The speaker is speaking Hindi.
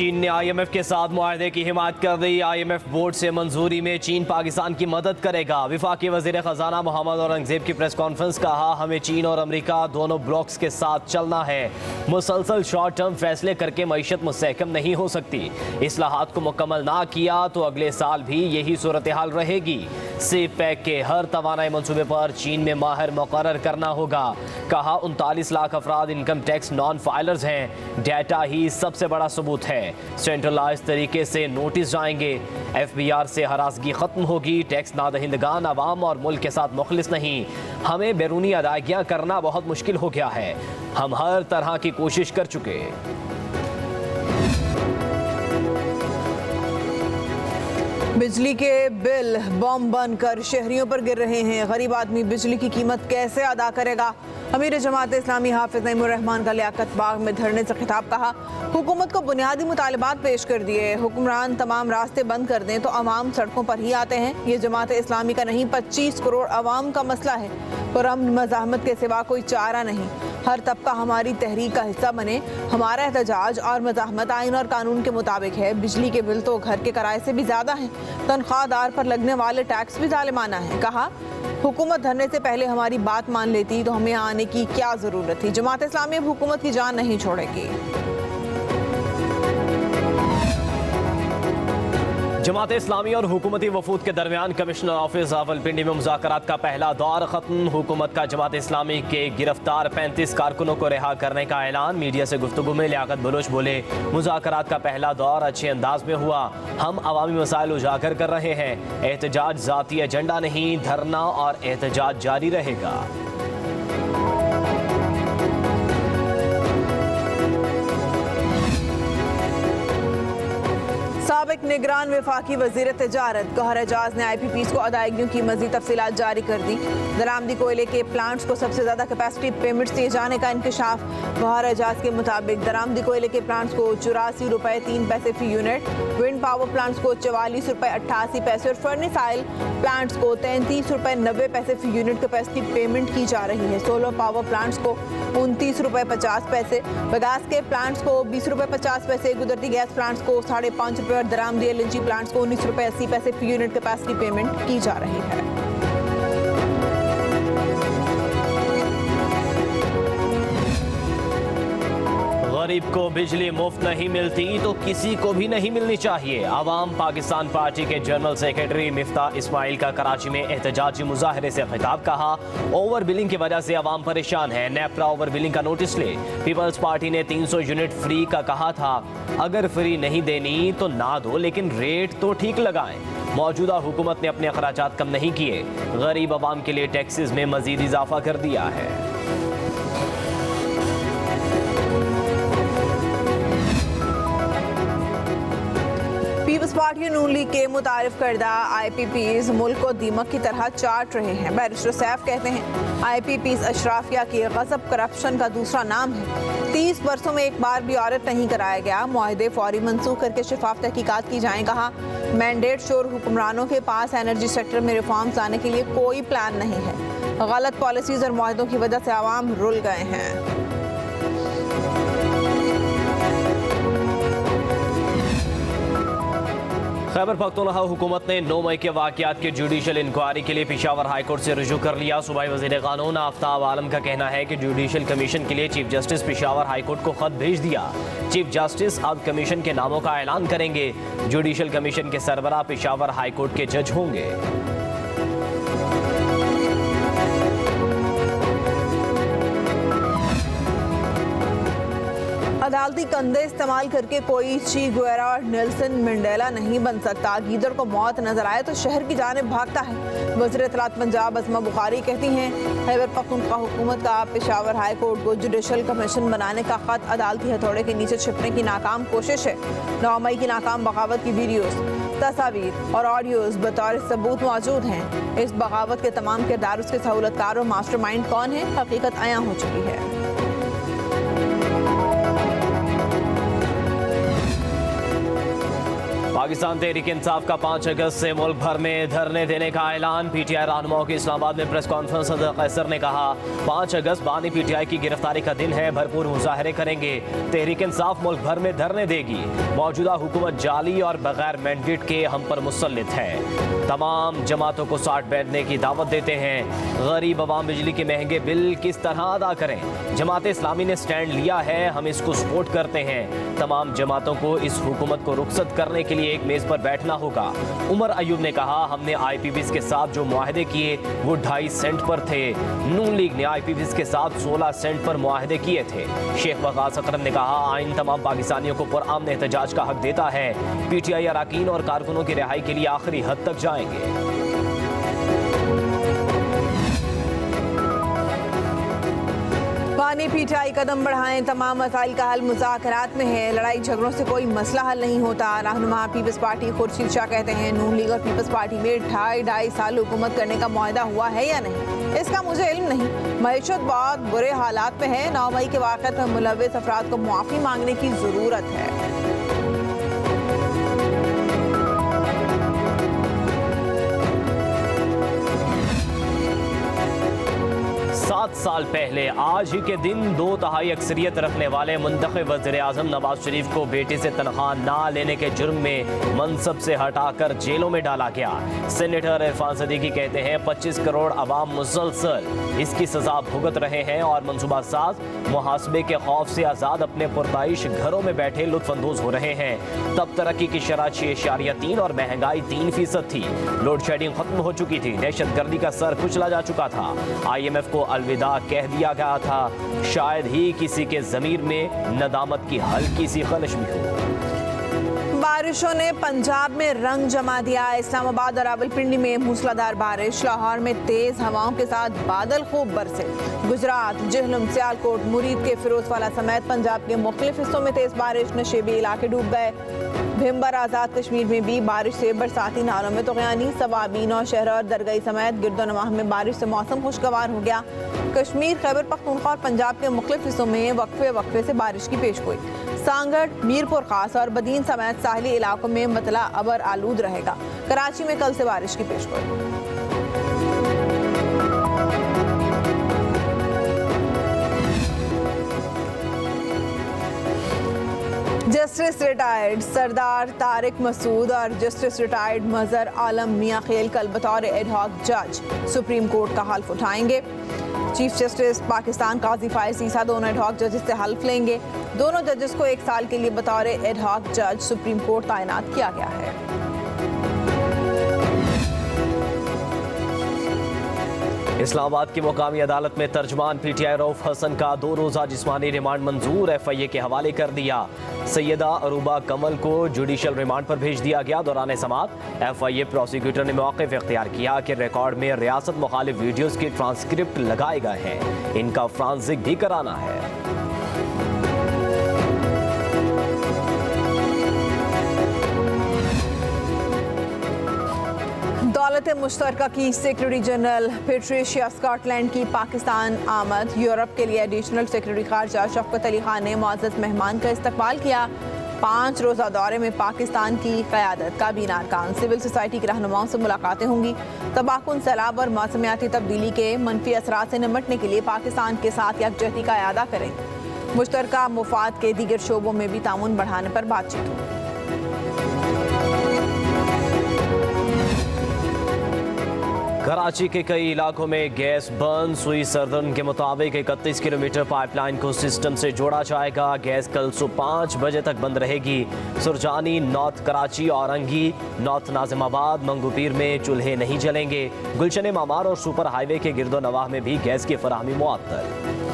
चीन ने IMF के साथ मुआहदे की हिमायत कर दी। IMF बोर्ड से मंजूरी में चीन पाकिस्तान की मदद करेगा। वफाकी वजीर खजाना मोहम्मद औरंगजेब की प्रेस कॉन्फ्रेंस, कहा हमें चीन और अमेरिका दोनों ब्लॉक्स के साथ चलना है। मुसलसल शॉर्ट टर्म फैसले करके मईशत मुस्तहकम नहीं हो सकती। इस्लाहात को मुकम्मल ना किया तो अगले साल भी यही सूरत हाल रहेगी। सेफ पैक के हर तवानाई मनसूबे पर चीन में माहिर मुकर्रर करना होगा। कहा 39 लाख अफराद इनकम टैक्स नॉन फाइलर्स हैं। डाटा ही सबसे बड़ा सबूत है। सेंट्रलाइज तरीके से नोटिस जाएंगे। FBR से हरासगी खत्म होगी। टैक्स नादहिंदगान अवाम और मुल्क के साथ मुखलिस नहीं। हमें बैरूनी अदायगियाँ करना बहुत मुश्किल हो गया है। हम हर तरह की कोशिश कर चुके। बिजली के बिल बम बनकर शहरियों पर गिर रहे हैं। गरीब आदमी बिजली की कीमत कैसे अदा करेगा? अमीर जमात इस्लामी हाफिज नईमुर रहमान का लियाकत बाग में धरने से खिताब, कहा हुकूमत को बुनियादी मुतालबात पेश कर दिए। हुक्मरान तमाम रास्ते बंद कर दें तो अवाम सड़कों पर ही आते हैं। ये जमात इस्लामी का नहीं 25 करोड़ अवाम का मसला है। पुरअमन मज़ाहमत के सिवा कोई चारा नहीं। हर तबका हमारी तहरीक का हिस्सा बने। हमारा एहतजाज और मज़ाहमत आइन और कानून के मुताबिक है। बिजली के बिल तो घर के किराए से भी ज़्यादा हैं। तनख्वाहदार पर लगने वाले टैक्स भी जालिमाना है। कहा हुकूमत धरने से पहले हमारी बात मान लेती तो हमें आने की क्या ज़रूरत थी। जमात इस्लामी अब हुकूमत की जान नहीं छोड़ेगी। जमात इस्लामी और हुकूमती वफूद के दरमियान कमिश्नर ऑफिस रावलपिंडी में मुज़ाकरात का पहला दौर खत्म। हुकूमत का जमात इस्लामी के गिरफ्तार 35 कारकुनों को रिहा करने का ऐलान। मीडिया से गुफ्तगू में लियाकत बलोच बोले, मुज़ाकरात का पहला दौर अच्छे अंदाज में हुआ। हम अवामी मसाइल उजागर कर रहे हैं। एहतजाज ज़ाती एजेंडा नहीं, धरना और एहतजाज जारी रहेगा। साबिक निगरान वफाकी वजीर तजारत गौहर एजाज ने IPPs को अदायगियों की मज़ीद तफसीलात जारी कर दी। दरामदी कोयले के प्लांट्स को सबसे ज़्यादा कैपेसिटी पेमेंट्स दिए जाने का इंकशाफ। गौहर एजाज के मुताबिक दरामदी कोयले के प्लांट्स को 84 रुपये 3 पैसे फी यूनिट, विंड पावर प्लांट्स को 44 रुपये 88 पैसे और फर्नेस ऑयल प्लांट्स को 33 रुपये 90 पैसे फी यूनिट कैपेसिटी पेमेंट की जा रही है। सोलर पावर प्लांट्स को 29 रुपये 50 पैसे, बगास के प्लांट्स को 20 रुपये 50 पैसे, गुजरती गैस प्लांट्स को 5.5 रुपये और दरामदी LNG प्लांट्स को 19 रुपये 80 पैसे फी यूनिट कैपेसिटी पेमेंट की जा रही है। गरीब को बिजली मुफ्त नहीं मिलती तो किसी को भी नहीं मिलनी चाहिए। आवाम पाकिस्तान पार्टी के जनरल सेक्रेटरी मिफ्ताह इस्माइल का कराची में एहतजाजी मुजाहरे से खिताब, कहा ओवर बिलिंग की वजह से आवाम परेशान है। नेपरा ओवर बिलिंग का नोटिस ले। पीपल्स पार्टी ने 300 यूनिट फ्री का कहा था। अगर फ्री नहीं देनी तो ना दो, लेकिन रेट तो ठीक लगाएं। मौजूदा हुकूमत ने अपने अखराजात कम नहीं किए। गरीब आवाम के लिए टैक्सेस में मजीद इजाफा कर दिया है। पीपल्स पार्टी नून लीग के मुतारिफ करदा IPPs मुल्क को दीमक की तरह चाट रहे हैं। बैरिस्टर सैफ कहते हैं IPPs अशराफिया की गजब करप्शन का दूसरा नाम है। 30 बरसों में एक बार भी ऑडिट नहीं कराया गया। मुआहदे फौरी मनसूख करके शफाफ तहकीकात की जाएं। कहा मैंडेट शोर हुक्मरानों के पास एनर्जी सेक्टर में रिफॉर्म्स लाने के लिए कोई प्लान नहीं है। गलत पॉलिसीज और मुआहदों की वजह से आवाम रुल गए हैं। खैबर पख्तूनख्वा हुकूमत ने 9 मई के वाक़यात के जुडिशल इंक्वायरी के लिए पेशावर हाई कोर्ट से रुजू कर लिया। सूबाई वज़ीर क़ानून आफ्ताब आलम का कहना है कि जुडिशल कमीशन के लिए chief justice Peshawar high court को खत भेज दिया। चीफ जस्टिस अब कमीशन के नामों का ऐलान करेंगे। जुडिशल कमीशन के सरबराह पेशावर हाई कोर्ट के जज होंगे। अदालती कंधे इस्तेमाल करके कोई ची गुएरा और नेल्सन मंडेला नहीं बन सकता। गीदड़ को मौत नजर आए तो शहर की जानिब भागता है। वज़ीर इत्तलात पंजाब अज़मा बुखारी कहती हैं खैबर पख्तूनख्वा हुकूमत का पेशावर हाई कोर्ट को जुडिशल कमीशन बनाने का खत अदालती हथौड़े के नीचे छिपने की नाकाम कोशिश है। 9 मई की नाकाम बगावत की वीडियोस, तस्वीर और ऑडियोज बतौर सबूत मौजूद हैं। इस बगावत के तमाम किरदार, उसके सहूलतकार और मास्टरमाइंड कौन है, हकीकत आया हो चुकी है। पाकिस्तान तहरीक इंसाफ का 5 अगस्त से मुल्क भर में धरने देने का ऐलान। पीटीआई रहनुमाओं की इस्लामाबाद में प्रेस कॉन्फ्रेंस। सदर कैसर ने कहा 5 अगस्त बानी पीटीआई की गिरफ्तारी का दिन है, भरपूर मुजाहरे करेंगे। तहरीक इंसाफ मुल्क भर में धरने देगी। मौजूदा हुकूमत जाली और बगैर मैंडेट के हम पर मुसल्लित है। तमाम जमातों को साथ बैठने की दावत देते हैं। गरीब अवाम बिजली के महंगे बिल किस तरह अदा करें? जमात इस्लामी ने स्टैंड लिया है, हम इसको सपोर्ट करते हैं। तमाम जमातों को इस हुकूमत को रुखसत करने के लिए एक मेज पर बैठना होगा। उमर अयूब ने कहा हमने आईपीबीज के साथ जो मुआहदे किए वो 2.5 सेंट पर थे। नून लीग ने आईपीबीज के साथ 16 सेंट पर मुआहदे किए थे। शेख वकास अकरम ने कहा आइन तमाम पाकिस्तानियों को पुरअमन एहतजाज का हक देता है। पीटीआई अरकान और कारकुनों की रिहाई के लिए आखिरी हद तक जाएंगे। बानी पीटीआई कदम बढ़ाएं, तमाम मसाइल का हल मुज़ाकरात में है। लड़ाई झगड़ों से कोई मसला हल नहीं होता। रहनुमा पीपल्स पार्टी खुर्शीद शाह कहते हैं नून लीग और पीपल्स पार्टी में 2.5 साल हुकूमत करने का मुआहदा हुआ है या नहीं, इसका मुझे इल्म नहीं। मईशत बहुत बुरे हालात में है। 9 मई के वाक़यात में मुलव्वस अफराद को मुआफ़ी मांगने की ज़रूरत है। 7 साल पहले आज ही के दिन 2/3 अक्सरियत रखने वाले मुंतखब वज़ीर-ए-आज़म नवाज शरीफ को बेटे से तनख्वाह ना लेने के जुर्म में मनसब से हटाकर जेलों में डाला गया। सेनेटर इरफान सदीकी कहते हैं 25 करोड़ अवाम मुसलसल इसकी सजा भुगत रहे हैं और मनसूबा साज मुहासबे के खौफ से आज़ाद अपने पुरताइश घरों में बैठे लुत्फानंदोज हो रहे हैं। तब तरक्की की शरह 6.3 और महंगाई 3% थी। लोड शेडिंग खत्म हो चुकी थी। दहशतगर्दी का सर कुचला जा चुका था। IMF को अलविदा कह दिया गया था। शायद ही किसी के ज़मीर में नदामत की हल्की सी खलिश भी हो। बारिशों ने पंजाब में रंग जमा दिया। इस्लामाबाद और रावलपिंडी में मूसलाधार बारिश, लाहौर में तेज हवाओं के साथ बादल खूब बरसे। गुजरात, जेहलम, सियालकोट, मुरीद के फिरोजवाला समेत पंजाब के मुख्तलिफ हिस्सों में तेज बारिश, नशेबी इलाके डूब गए। भिम्बर आज़ाद कश्मीर में भी बारिश से बरसाती नालों में तग़यानी, सवाबीन और शहर और दरगई समेत गिरदोनवाह में बारिश से मौसम खुशगवार हो गया। कश्मीर, खैबर पख्तूनख्वा और पंजाब के मुख्तलिफ हिस्सों में वक्फे से बारिश की पेशगोई। सांगड़, मीरपुर खास और बदीन समेत साहली इलाकों में मतला अबर आलूद रहेगा। कराची में कल से बारिश की पेशगोई। जस्टिस रिटायर्ड सरदार तारिक मसूद और जस्टिस रिटायर्ड मजहर आलम मियां खेल कल बतौर एडहॉक जज सुप्रीम कोर्ट का हल्फ उठाएंगे। चीफ जस्टिस पाकिस्तान काजी फायज ईसा दोनों एडहॉक जजेस से हल्फ लेंगे। दोनों जजेस को 1 साल के लिए बतौर एडहॉक जज सुप्रीम कोर्ट तैनात किया गया है। इस्लामाबाद की मुकामी अदालत में तर्जमान पीटीआई रऊफ हसन का 2 रोज़ा जिस्मानी रिमांड मंजूर, FIA के हवाले कर दिया। सैयदा अरूबा कमल को जुडिशल रिमांड पर भेज दिया गया। दौरान समाअत FIA प्रोसिक्यूटर ने मौक़िफ़ इख्तियार किया कि रिकॉर्ड में रियासत मुखालिफ वीडियोज़ की ट्रांसक्रिप्ट लगाए गए हैं, इनका फ्रांसिक भी कराना है। दौलत मुश्तरका की सेक्रेटरी जनरल पेट्रिशिया स्कॉटलैंड की पाकिस्तान आमद। यूरोप के लिए एडिशनल सेक्रेटरी खारजा शफकत अली खान ने मुअज़्ज़ज़ मेहमान का इस्तकबाल किया। 5 रोज़ा दौरे में पाकिस्तान की क़यादत, काबीना अरकान, सिविल सोसाइटी के रहनुमाओं से मुलाकातें होंगी। तबाहकुन, सैलाब और मौसमियाती तब्दीली के मनफी असरात से निपटने के लिए पाकिस्तान के साथ यकजहती का इआदा करेंगे। मुश्तरका मुफाद के दीगर शोबों में भी ताउन बढ़ाने पर बातचीत होगी। कराची के कई इलाकों में गैस बंद। सुई सर्दन के मुताबिक 31 किलोमीटर पाइपलाइन को सिस्टम से जोड़ा जाएगा। गैस कल सुबह 5 बजे तक बंद रहेगी। सुरजानी, नॉर्थ कराची, औरंगी, नॉर्थ नाजिमाबाद, मंगूपीर में चूल्हे नहीं जलेंगे। गुलशन मामार और सुपर हाईवे के गिरदो नवाह में भी गैस की फराहमी मुअत्तल।